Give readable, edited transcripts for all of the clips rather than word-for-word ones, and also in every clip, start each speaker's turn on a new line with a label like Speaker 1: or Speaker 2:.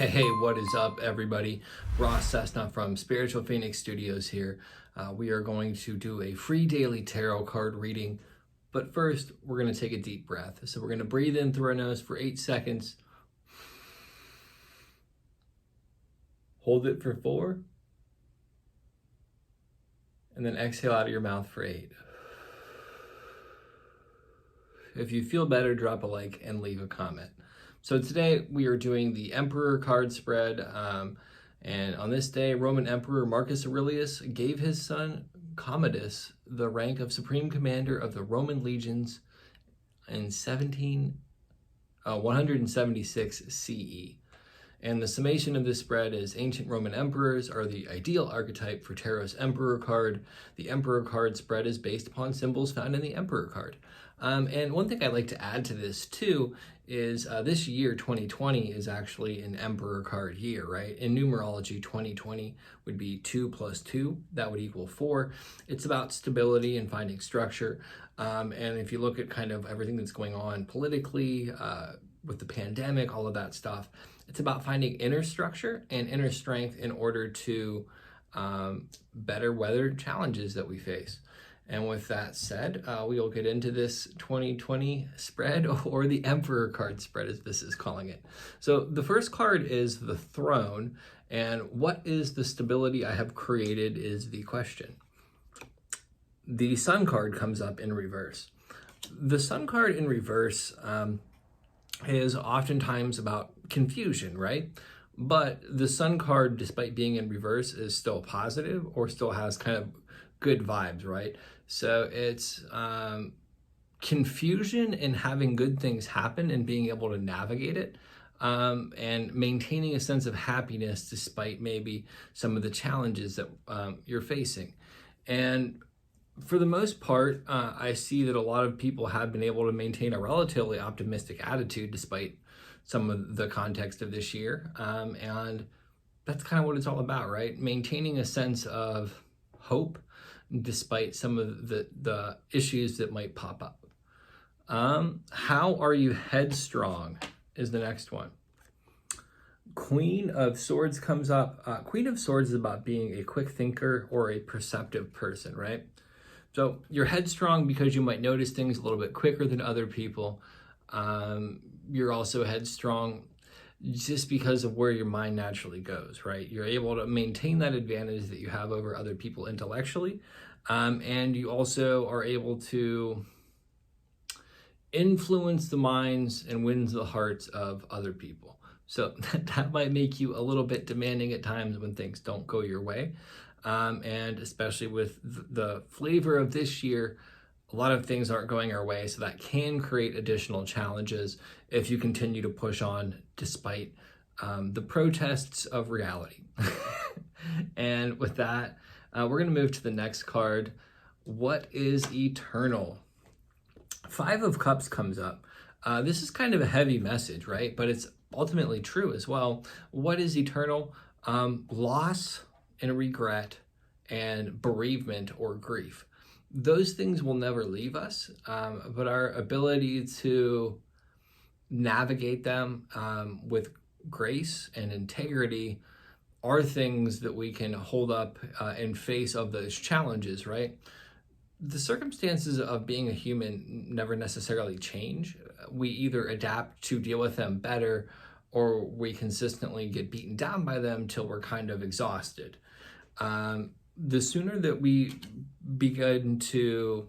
Speaker 1: Hey, what is up, everybody? Ross Cessna from Spiritual Phoenix Studios here. We are going to do a free daily tarot card reading, but first we're going to take a deep breath. So we're going to breathe in through our nose for 8 seconds, hold it for 4, and then exhale out of your mouth for 8. If you feel better, drop a like and leave a comment. So today we are doing the Emperor card spread, and on this day, Roman Emperor Marcus Aurelius gave his son Commodus the rank of Supreme Commander of the Roman legions in 176 CE. And the summation of this spread is ancient Roman emperors are the ideal archetype for Tarot's Emperor card. The Emperor card spread is based upon symbols found in the Emperor card. And one thing I'd like to add to this too is this year, 2020, is actually an Emperor card year, right? In numerology, 2020 would be 2 + 2. That would equal 4. It's about stability and finding structure. And if you look at kind of everything that's going on politically, with the pandemic, all of that stuff, it's about finding inner structure and inner strength in order to better weather challenges that we face. And with that said, we will get into this 2020 spread, or the Emperor card spread, as this is calling it. So the first card is the Throne, and what is the stability I have created is the question. The Sun card comes up in reverse. The Sun card in reverse is oftentimes about confusion, right? But the Sun card, despite being in reverse, is still positive or still has kind of good vibes, right? So it's confusion in having good things happen and being able to navigate it, and maintaining a sense of happiness despite maybe some of the challenges that you're facing. And for the most part, I see that a lot of people have been able to maintain a relatively optimistic attitude despite some of the context of this year. And that's kind of what it's all about, right? Maintaining a sense of hope despite some of the issues that might pop up. How are you headstrong is the next one. Queen of Swords comes up. Queen of Swords is about being a quick thinker or a perceptive person, right? So you're headstrong because you might notice things a little bit quicker than other people. You're also headstrong just because of where your mind naturally goes, right? You're able to maintain that advantage that you have over other people intellectually. And you also are able to influence the minds and win the hearts of other people. So that might make you a little bit demanding at times when things don't go your way. And especially with the flavor of this year, a lot of things aren't going our way, so that can create additional challenges if you continue to push on despite the protests of reality. And with that, we're going to move to the next card. What is eternal? 5 of Cups comes up. This is kind of a heavy message, right? But it's ultimately true as well. What is eternal? Loss and regret and bereavement or grief. Those things will never leave us, but our ability to navigate them with grace and integrity are things that we can hold up in face of those challenges, right? The circumstances of being a human never necessarily change. We either adapt to deal with them better, or we consistently get beaten down by them till we're kind of exhausted. The sooner that we begin to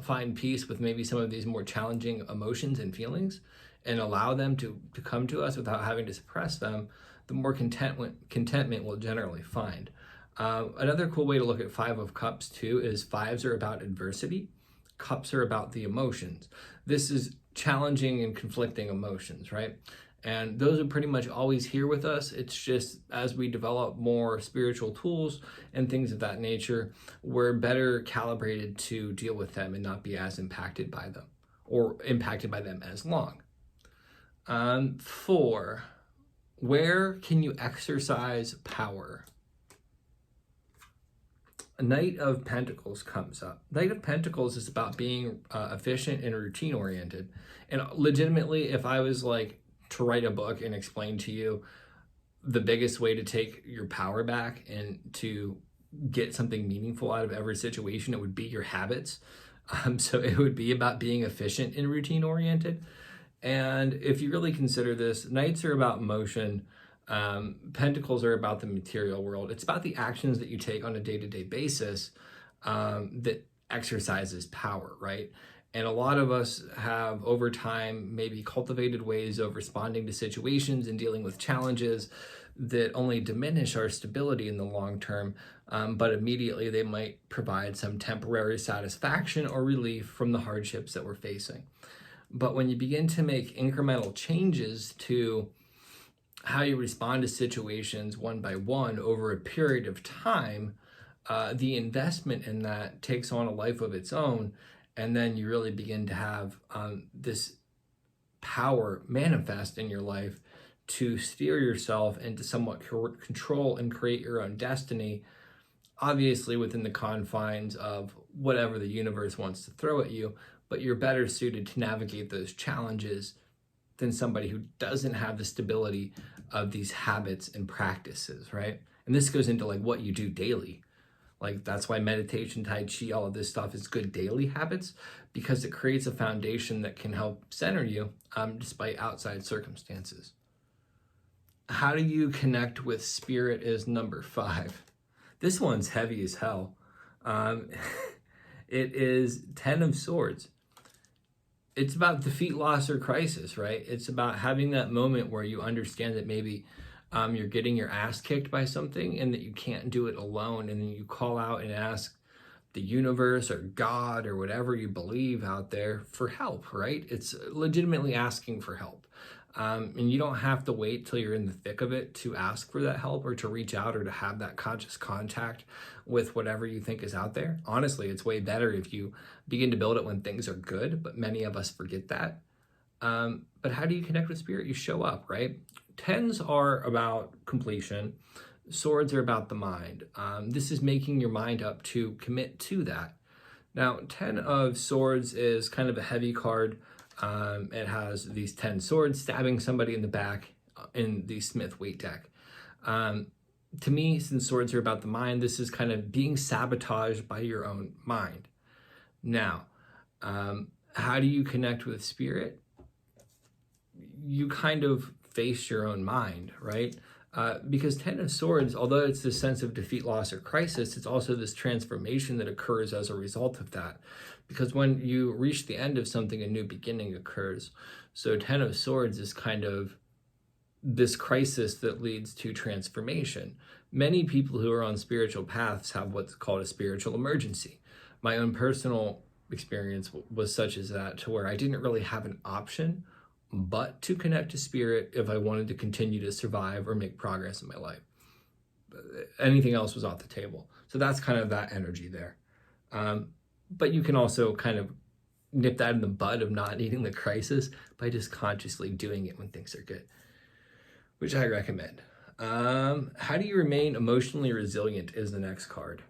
Speaker 1: find peace with maybe some of these more challenging emotions and feelings and allow them to come to us without having to suppress them, the more contentment we'll generally find. Another cool way to look at 5 of Cups too is 5s are about adversity. Cups are about the emotions. This is challenging and conflicting emotions, right? And those are pretty much always here with us. It's just as we develop more spiritual tools and things of that nature, we're better calibrated to deal with them and not be as impacted by them or impacted by them as long. 4, where can you exercise power? Knight of Pentacles comes up. Knight of Pentacles is about being efficient and routine oriented. And legitimately, if I was like to write a book and explain to you the biggest way to take your power back and to get something meaningful out of every situation, it would be your habits. So it would be about being efficient and routine oriented. And if you really consider this, knights are about motion. Pentacles are about the material world. It's about the actions that you take on a day-to-day basis that exercises power, right? And a lot of us have, over time, maybe cultivated ways of responding to situations and dealing with challenges that only diminish our stability in the long term, but immediately they might provide some temporary satisfaction or relief from the hardships that we're facing. But when you begin to make incremental changes to how you respond to situations one by one over a period of time, the investment in that takes on a life of its own. And then you really begin to have this power manifest in your life to steer yourself into somewhat control and create your own destiny, obviously within the confines of whatever the universe wants to throw at you, but you're better suited to navigate those challenges than somebody who doesn't have the stability of these habits and practices, right? And this goes into like what you do daily. Like that's why meditation, Tai Chi, all of this stuff is good daily habits, because it creates a foundation that can help center you despite outside circumstances. How do you connect with spirit is number 5. This one's heavy as hell. It is 10 of Swords. It's about defeat, loss, or crisis, right? It's about having that moment where you understand that maybe you're getting your ass kicked by something and that you can't do it alone, and then you call out and ask the universe or God or whatever you believe out there for help, right? It's legitimately asking for help. And you don't have to wait till you're in the thick of it to ask for that help or to reach out or to have that conscious contact with whatever you think is out there. Honestly, it's way better if you begin to build it when things are good, but many of us forget that. But how do you connect with spirit? You show up, right? 10s are about completion. Swords are about the mind. This is making your mind up to commit to that. Now, 10 of Swords is kind of a heavy card. It has these 10 swords stabbing somebody in the back in the Smith weight deck. To me, since swords are about the mind, this is kind of being sabotaged by your own mind. Now, how do you connect with spirit? You kind of face your own mind, right? Because 10 of Swords, although it's this sense of defeat, loss, or crisis, it's also this transformation that occurs as a result of that. Because when you reach the end of something, a new beginning occurs. So 10 of Swords is kind of this crisis that leads to transformation. Many people who are on spiritual paths have what's called a spiritual emergency. My own personal experience was such as that, to where I didn't really have an option but to connect to spirit if I wanted to continue to survive or make progress in my life. Anything else was off the table. So that's kind of that energy there. But you can also kind of nip that in the bud of not needing the crisis by just consciously doing it when things are good, which I recommend. How do you remain emotionally resilient is the next card.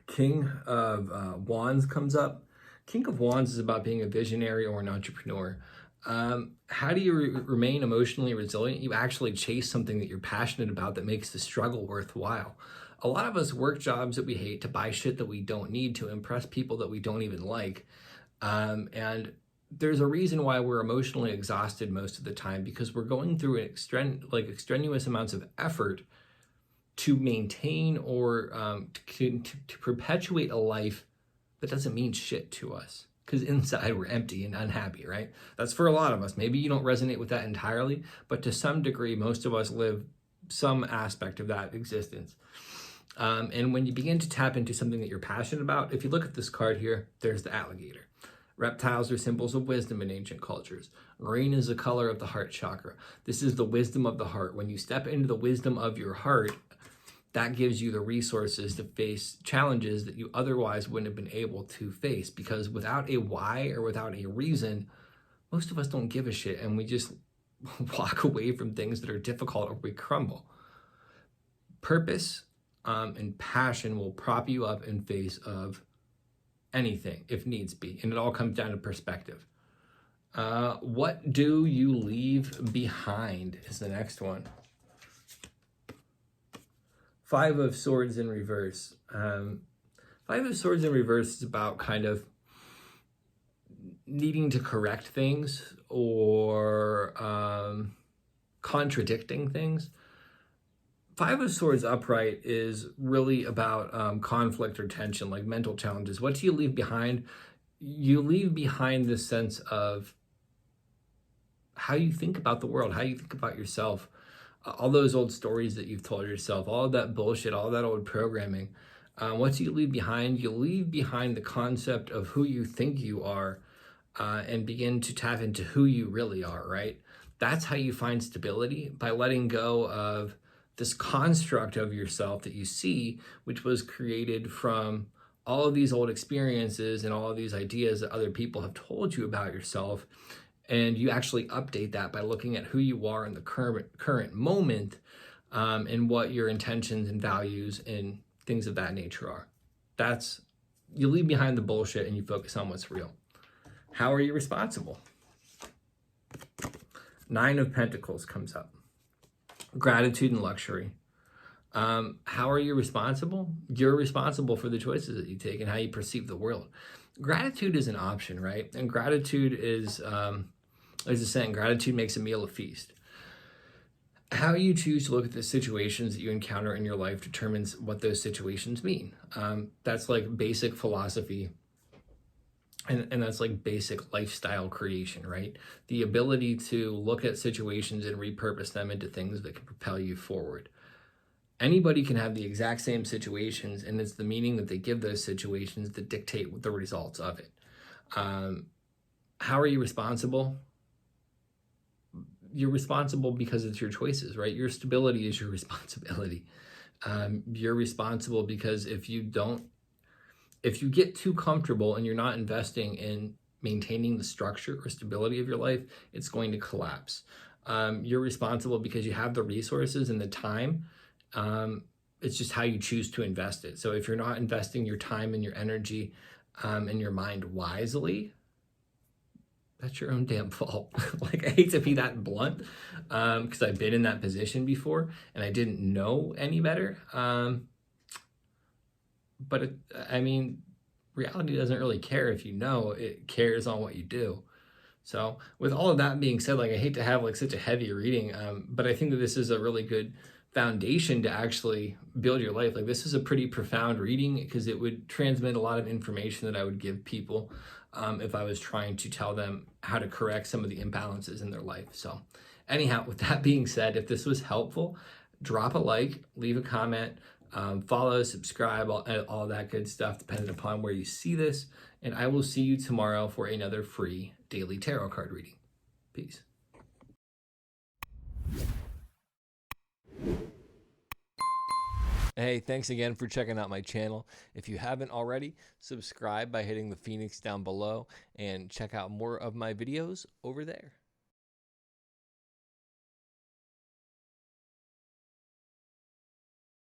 Speaker 1: King of Wands comes up. King of Wands is about being a visionary or an entrepreneur. How do you remain emotionally resilient? You actually chase something that you're passionate about that makes the struggle worthwhile. A lot of us work jobs that we hate to buy shit that we don't need to impress people that we don't even like. And there's a reason why we're emotionally exhausted most of the time, because we're going through extraneous amounts of effort to maintain or to perpetuate a life that doesn't mean shit to us, because inside we're empty and unhappy, right? That's for a lot of us. Maybe you don't resonate with that entirely, but to some degree, most of us live some aspect of that existence. And when you begin to tap into something that you're passionate about, if you look at this card here, there's the alligator. Reptiles are symbols of wisdom in ancient cultures. Green is the color of the heart chakra. This is the wisdom of the heart. When you step into the wisdom of your heart, that gives you the resources to face challenges that you otherwise wouldn't have been able to face, because without a why or without a reason, most of us don't give a shit and we just walk away from things that are difficult or we crumble. Purpose and passion will prop you up in face of anything if needs be, and it all comes down to perspective. What do you leave behind is the next one. Five of Swords in reverse. Five of Swords in reverse is about kind of needing to correct things or contradicting things. Five of Swords upright is really about conflict or tension, like mental challenges. What do you leave behind? You leave behind this sense of how you think about the world, how you think about yourself, all those old stories that you've told yourself, all of that bullshit, all that old programming. What do you leave behind? You leave behind the concept of who you think you are and begin to tap into who you really are, right? That's how you find stability, by letting go of this construct of yourself that you see, which was created from all of these old experiences and all of these ideas that other people have told you about yourself. And you actually update that by looking at who you are in the current moment and what your intentions and values and things of that nature are. That's, you leave behind the bullshit and you focus on what's real. How are you responsible? Nine of Pentacles comes up. Gratitude and luxury. How are you responsible? You're responsible for the choices that you take and how you perceive the world. Gratitude is an option, right? And gratitude is, as a saying, gratitude makes a meal a feast. How you choose to look at the situations that you encounter in your life determines what those situations mean. That's like basic philosophy. And that's like basic lifestyle creation, right? The ability to look at situations and repurpose them into things that can propel you forward. Anybody can have the exact same situations, and it's the meaning that they give those situations that dictate the results of it. How are you responsible? You're responsible because it's your choices, right? Your stability is your responsibility. You're responsible because if you get too comfortable and you're not investing in maintaining the structure or stability of your life, it's going to collapse. You're responsible because you have the resources and the time. It's just how you choose to invest it. So if you're not investing your time and your energy and your mind wisely, that's your own damn fault. Like, I hate to be that blunt because I've been in that position before and I didn't know any better. But I mean, reality doesn't really care if you know, it cares on what you do. So with all of that being said, like, I hate to have like such a heavy reading, but I think that this is a really good foundation to actually build your life. Like, this is a pretty profound reading because it would transmit a lot of information that I would give people if I was trying to tell them how to correct some of the imbalances in their life. So anyhow, with that being said, if this was helpful, drop a like, leave a comment, follow, subscribe, all that good stuff, depending upon where you see this. And I will see you tomorrow for another free daily tarot card reading. Peace. Hey, thanks again for checking out my channel. If you haven't already, subscribe by hitting the phoenix down below and check out more of my videos over there.